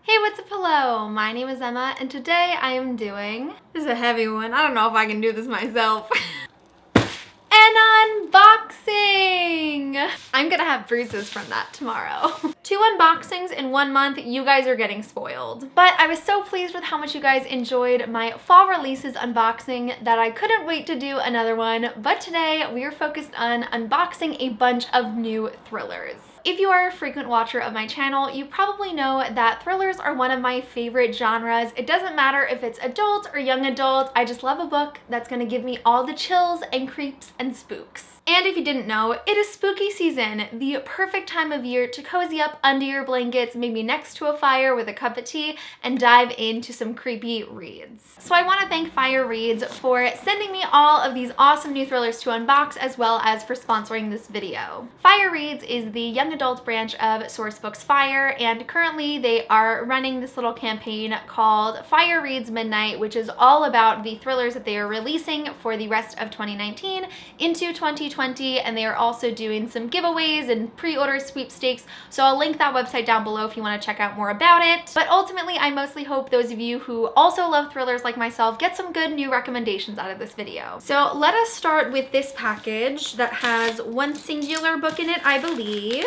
Hey, what's up? Hello, my name is Emma, and today I am doing, this is a heavy one, I don't know if I can do this myself, an unboxing! I'm gonna have bruises from that tomorrow. 2 unboxings in 1 month, you guys are getting spoiled. But I was so pleased with how much you guys enjoyed my fall releases unboxing that I couldn't wait to do another one, but today we are focused on unboxing a bunch of new thrillers. If you are a frequent watcher of my channel, you probably know that thrillers are one of my favorite genres. It doesn't matter if it's adult or young adult, I just love a book that's gonna give me all the chills and creeps and spooks. And if you didn't know, it is spooky season, the perfect time of year to cozy up under your blankets, maybe next to a fire with a cup of tea, and dive into some creepy reads. So I want to thank Fire Reads for sending me all of these awesome new thrillers to unbox, as well as for sponsoring this video. Fire Reads is the young adult branch of Sourcebooks Fire, and currently they are running this little campaign called Fire Reads Midnight, which is all about the thrillers that they are releasing for the rest of 2019 into 2020, and they are also doing some giveaways and pre-order sweepstakes, so I'll link that website down below if you want to check out more about it. But ultimately, I mostly hope those of you who also love thrillers like myself get some good new recommendations out of this video. So let us start with this package that has one singular book in it, I believe.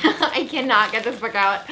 I cannot get this book out.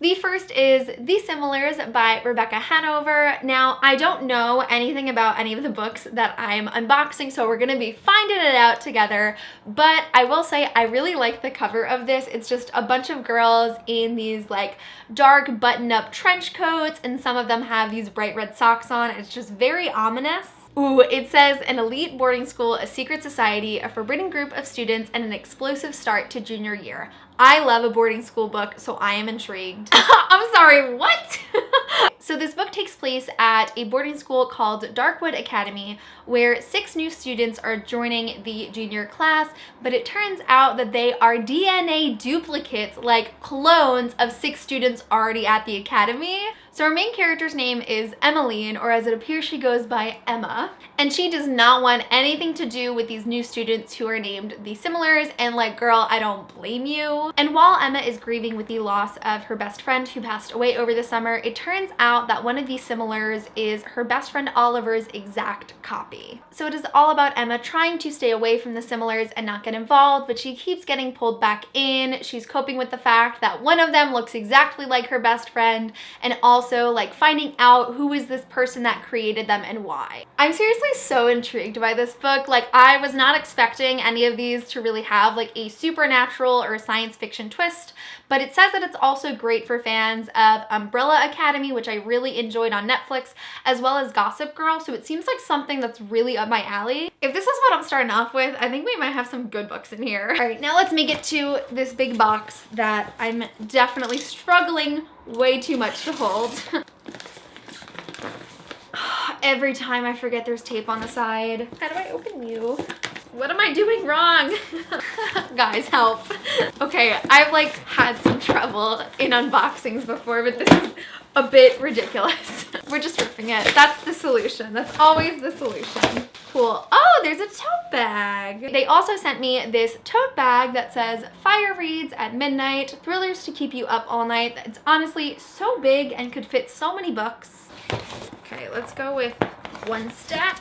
The first is The Similars by Rebecca Hanover. Now, I don't know anything about any of the books that I'm unboxing, so we're gonna be finding it out together, but I will say I really like the cover of this. It's just a bunch of girls in these like dark button-up trench coats, and some of them have these bright red socks on. It's just very ominous. Ooh, it says an elite boarding school, a secret society, a forbidden group of students, and an explosive start to junior year. I love a boarding school book, so I am intrigued. I'm sorry, what? So this book takes place at a boarding school called Darkwood Academy, where 6 new students are joining the junior class, but it turns out that they are DNA duplicates, like clones of 6 students already at the academy. So our main character's name is Emmeline, or as it appears she goes by Emma, and she does not want anything to do with these new students who are named the Similars, and like, girl, I don't blame you. And while Emma is grieving with the loss of her best friend who passed away over the summer, it turns out that one of these Similars is her best friend Oliver's exact copy. So it is all about Emma trying to stay away from the Similars and not get involved, but she keeps getting pulled back in. She's coping with the fact that one of them looks exactly like her best friend, and also like finding out who is this person that created them and why. I'm seriously so intrigued by this book. Like, I was not expecting any of these to really have like a supernatural or science fiction twist, but it says that it's also great for fans of Umbrella Academy, which I really enjoyed on Netflix, as well as Gossip Girl, so it seems like something that's really up my alley. If this is what I'm starting off with, I think we might have some good books in here. All right, now let's make it to this big box that I'm definitely struggling way too much to hold. Every time I forget there's tape on the side. How do I open you? What am I doing wrong? Guys, help. Okay, I've like had some trouble in unboxings before, but this is a bit ridiculous. We're just ripping it. That's the solution. That's always the solution. Cool. Oh, there's a tote bag. They also sent me this tote bag that says Fire Reads at Midnight, thrillers to keep you up all night. It's honestly so big and could fit so many books. Okay, let's go with one stack.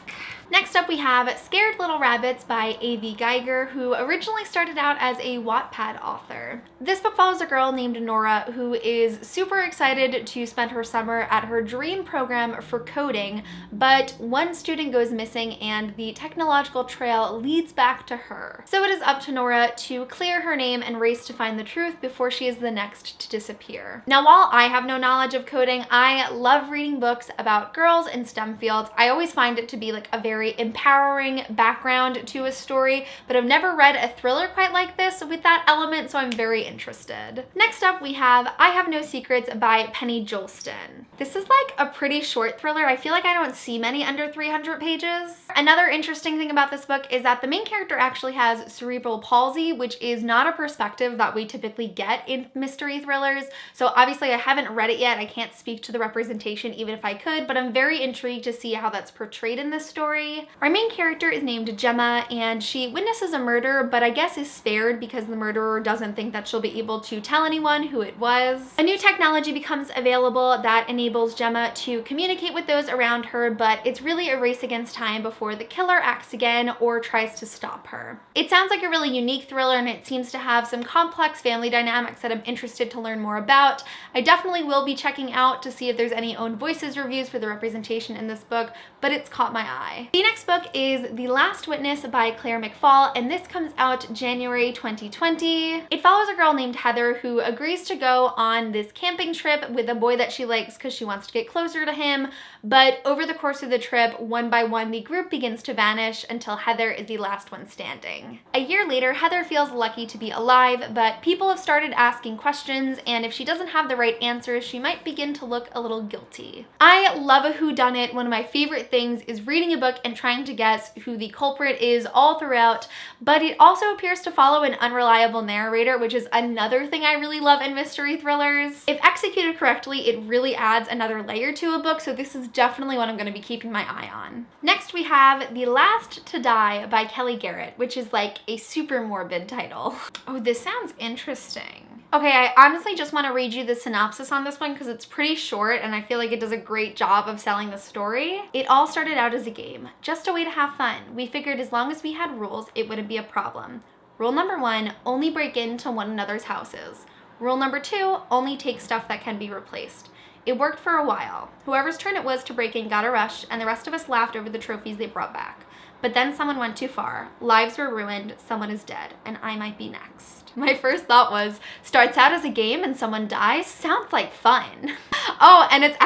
Next up we have Scared Little Rabbits by A.V. Geiger, who originally started out as a Wattpad author. This book follows a girl named Nora who is super excited to spend her summer at her dream program for coding, but one student goes missing and the technological trail leads back to her. So it is up to Nora to clear her name and race to find the truth before she is the next to disappear. Now, while I have no knowledge of coding, I love reading books about girls in STEM fields. I always find it to be like a very empowering background to a story, but I've never read a thriller quite like this with that element, so I'm very interested. Next up we have I Have No Secrets by Penny Jolson. This is like a pretty short thriller. I feel like I don't see many under 300 pages. Another interesting thing about this book is that the main character actually has cerebral palsy, which is not a perspective that we typically get in mystery thrillers. So obviously I haven't read it yet. I can't speak to the representation even if I could, but I'm very intrigued to see how that's portrayed in this story. mystery. Our main character is named Gemma, and she witnesses a murder, but I guess is spared because the murderer doesn't think that she'll be able to tell anyone who it was. A new technology becomes available that enables Gemma to communicate with those around her, but it's really a race against time before the killer acts again or tries to stop her. It sounds like a really unique thriller, and it seems to have some complex family dynamics that I'm interested to learn more about. I definitely will be checking out to see if there's any own voices reviews for the representation in this book, but it's caught my eye. The next book is The Last Witness by Claire McFall, and this comes out January 2020. It follows a girl named Heather who agrees to go on this camping trip with a boy that she likes because she wants to get closer to him, but over the course of the trip, one by one, the group begins to vanish until Heather is the last one standing. A year later, Heather feels lucky to be alive, but people have started asking questions, and if she doesn't have the right answers, she might begin to look a little guilty. I love a whodunit. One of my favorite things is reading a book and trying to guess who the culprit is all throughout, but it also appears to follow an unreliable narrator, which is another thing I really love in mystery thrillers. If executed correctly, it really adds another layer to a book, so this is definitely what I'm going to be keeping my eye on. Next, we have The Last to Die by Kelly Garrett, which is like a super morbid title. Oh, this sounds interesting. Okay, I honestly just want to read you the synopsis on this one because it's pretty short and I feel like it does a great job of selling the story. It all started out as a game, just a way to have fun. We figured as long as we had rules, it wouldn't be a problem. Rule number 1, only break into one another's houses. Rule number 2, only take stuff that can be replaced. It worked for a while. Whoever's turn it was to break in got a rush, and the rest of us laughed over the trophies they brought back. But then someone went too far. Lives were ruined, someone is dead, and I might be next. My first thought was, starts out as a game and someone dies? Sounds like fun. Oh, and it's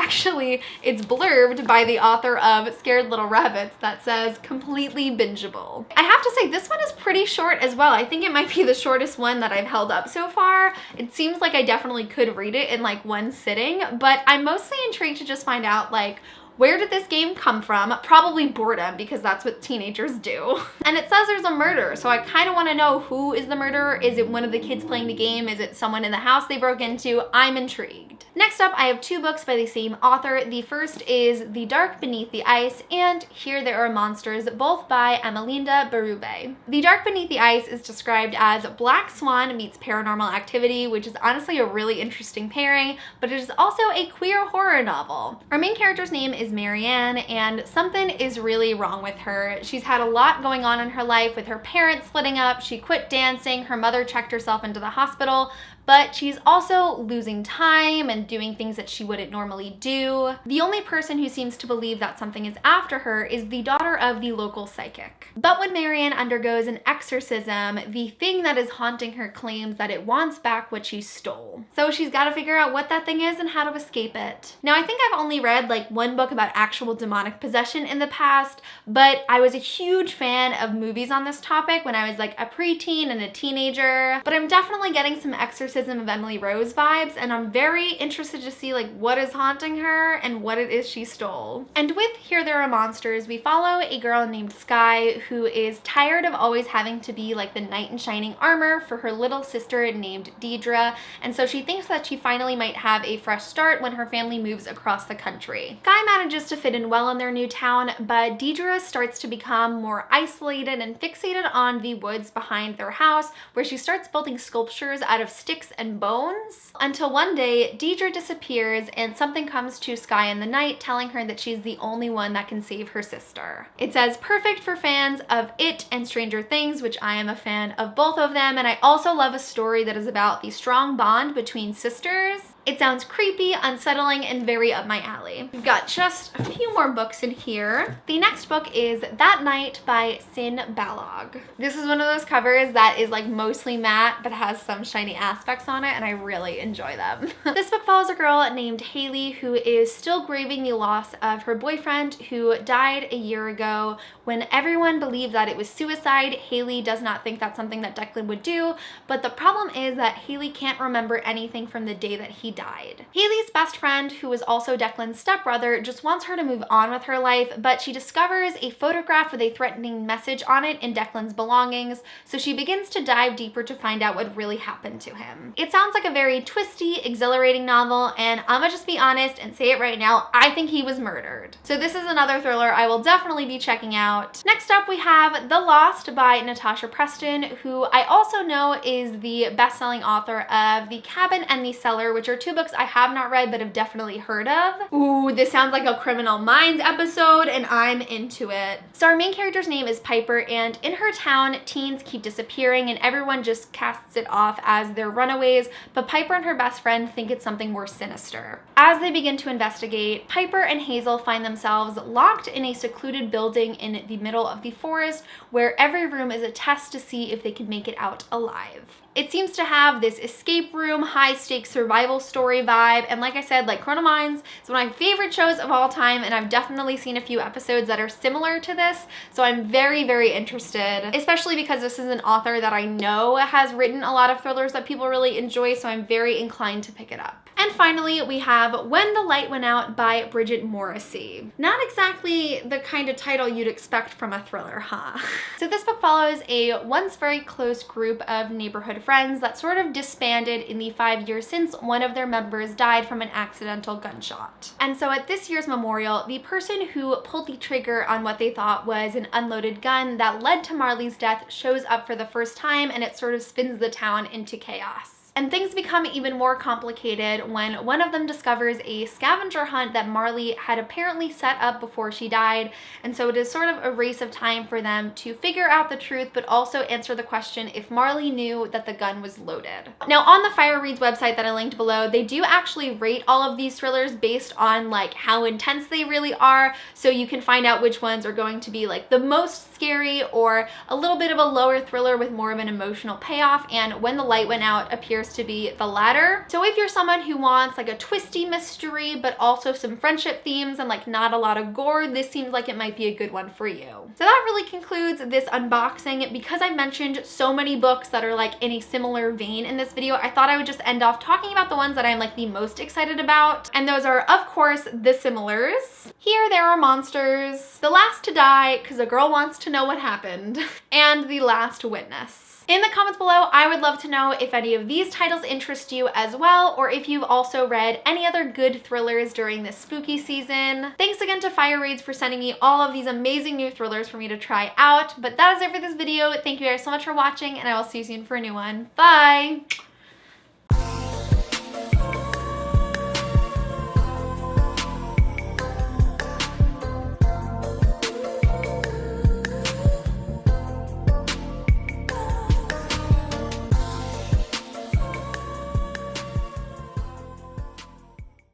blurbed by the author of Scared Little Rabbits that says, completely bingeable. I have to say, this one is pretty short as well. I think it might be the shortest one that I've held up so far. It seems like I definitely could read it in like one sitting, but I'm mostly intrigued to just find out like, where did this game come from? Probably boredom, because that's what teenagers do. And it says there's a murder, so I kind of want to know who is the murderer. Is it one of the kids playing the game? Is it someone in the house they broke into? I'm intrigued. Next up, I have 2 books by the same author. The first is The Dark Beneath the Ice and Here There Are Monsters, both by Emelinda Berube. The Dark Beneath the Ice is described as Black Swan meets Paranormal Activity, which is honestly a really interesting pairing, but it is also a queer horror novel. Our main character's name is Marianne, and something is really wrong with her. She's had a lot going on in her life with her parents splitting up, she quit dancing, her mother checked herself into the hospital, but she's also losing time and doing things that she wouldn't normally do. The only person who seems to believe that something is after her is the daughter of the local psychic. But when Marianne undergoes an exorcism, the thing that is haunting her claims that it wants back what she stole. So she's got to figure out what that thing is and how to escape it. Now, I think I've only read like one book about actual demonic possession in the past, but I was a huge fan of movies on this topic when I was like a preteen and a teenager. But I'm definitely getting some Exorcism of Emily Rose vibes, and I'm very interested to see like what is haunting her and what it is she stole. And with Here There Are Monsters, we follow a girl named Skye who is tired of always having to be like the knight in shining armor for her little sister named Deidre, and so she thinks that she finally might have a fresh start when her family moves across the country. Skye manages to fit in well in their new town, but Deidre starts to become more isolated and fixated on the woods behind their house, where she starts building sculptures out of sticks and bones, until one day Deidre disappears and something comes to Skye in the night telling her that she's the only one that can save her sister. It says perfect for fans of It and Stranger Things, which I am a fan of both of them, and I also love a story that is about the strong bond between sisters. It sounds creepy, unsettling, and very up my alley. We've got just a few more books in here. The next book is That Night by Sin Balog. This is one of those covers that is like mostly matte but has some shiny aspects on it, and I really enjoy them. This book follows a girl named Haley who is still grieving the loss of her boyfriend who died a year ago. When everyone believed that it was suicide, Haley does not think that's something that Declan would do, but the problem is that Haley can't remember anything from the day that he died. Haley's best friend, who is also Declan's stepbrother, just wants her to move on with her life, but she discovers a photograph with a threatening message on it in Declan's belongings, so she begins to dive deeper to find out what really happened to him. It sounds like a very twisty, exhilarating novel, and I'ma just be honest and say it right now, I think he was murdered. So this is another thriller I will definitely be checking out. Next up we have The Lost by Natasha Preston, who I also know is the best-selling author of The Cabin and the Cellar, which are two books I have not read but have definitely heard of. Ooh, this sounds like a Criminal Minds episode and I'm into it. So our main character's name is Piper, and in her town, teens keep disappearing and everyone just casts it off as their runaways, but Piper and her best friend think it's something more sinister. As they begin to investigate, Piper and Hazel find themselves locked in a secluded building in the middle of the forest where every room is a test to see if they can make it out alive. It seems to have this escape room, high-stakes survival story vibe, and like I said, like Criminal Minds, it's one of my favorite shows of all time, and I've definitely seen a few episodes that are similar to this, so I'm very, very interested, especially because this is an author that I know has written a lot of thrillers that people really enjoy, so I'm very inclined to pick it up. And finally, we have When the Light Went Out by Bridget Morrissey. Not exactly the kind of title you'd expect from a thriller, huh? So this book follows a once very close group of neighborhood friends that sort of disbanded in the 5 years since one of their members died from an accidental gunshot. And so at this year's memorial, the person who pulled the trigger on what they thought was an unloaded gun that led to Marley's death shows up for the first time, and it sort of spins the town into chaos. And things become even more complicated when one of them discovers a scavenger hunt that Marley had apparently set up before she died, and so it is sort of a race of time for them to figure out the truth but also answer the question if Marley knew that the gun was loaded. Now on the Fire Reads website that I linked below, they do actually rate all of these thrillers based on like how intense they really are, so you can find out which ones are going to be like the most scary or a little bit of a lower thriller with more of an emotional payoff, and When the Light Went Out appears to be the latter. So if you're someone who wants like a twisty mystery but also some friendship themes and like not a lot of gore, this seems like it might be a good one for you. So that really concludes this unboxing. Because I mentioned so many books that are like in a similar vein in this video, I thought I would just end off talking about the ones that I'm like the most excited about, and those are of course The Similars, Here There Are Monsters, The Last to Die because a girl wants to know what happened, and The Last Witness. In the comments below, I would love to know if any of these titles interest you as well, or if you've also read any other good thrillers during this spooky season. Thanks again to Fire Reads for sending me all of these amazing new thrillers for me to try out. But that is it for this video. Thank you guys so much for watching, and I will see you soon for a new one. Bye!